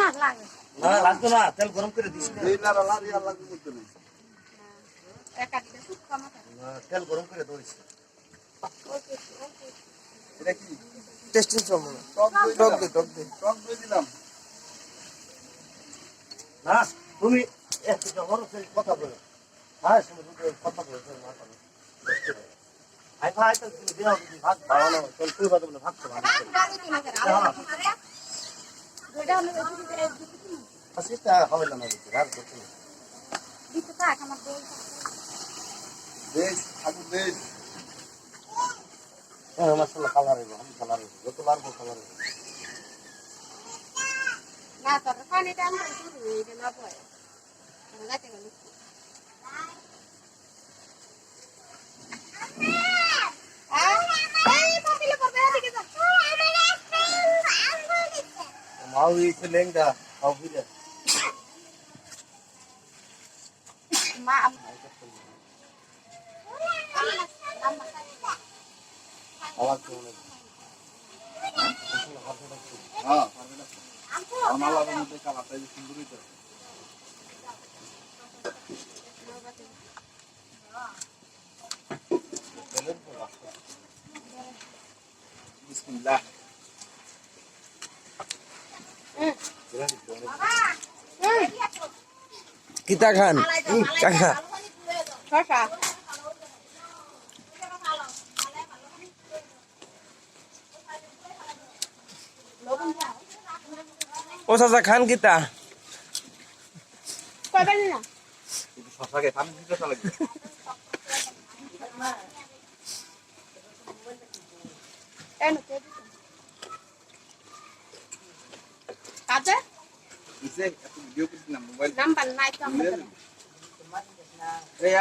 না লাগতো না, তেল গরম করে দিস না। তেল গরম করে দিস। এটা কি টেস্টিং সময় টক দই দিলাম না তুমি একটু কথা বলো। হ্যাঁ কথা বলো। আই ভাই তো তুমি দেও ভাগ ভালো চল তুই কথা বলে ভাগছো ভালো। আসিটা হবে না দিতে আর করতে না। দিতে থাক আমার দেশ আলু দেশ হ্যাঁ মাশাআল্লাহ কালার হইবো আমি কালার হইবো যত লারবো কালার হইবো। না তোর পানিটা আমরা শুরু হইছে না পড়ে লাগাতে গেল माओ इसे लेंगा और फिर मां आवाज क्यों नहीं হ্যাঁ আমার লাগার মধ্যে কালারটা সুন্দরই তো বিসমিল্লাহ কিতা খান কাকা শশা ও চাচা খান কিতা কইবেন না একটু শশাকে পানি দিতে লাগবে এনো কে কাজে দিছে একটু ভিডিও করছিলাম মোবাইল নাম্বার নাই তো এই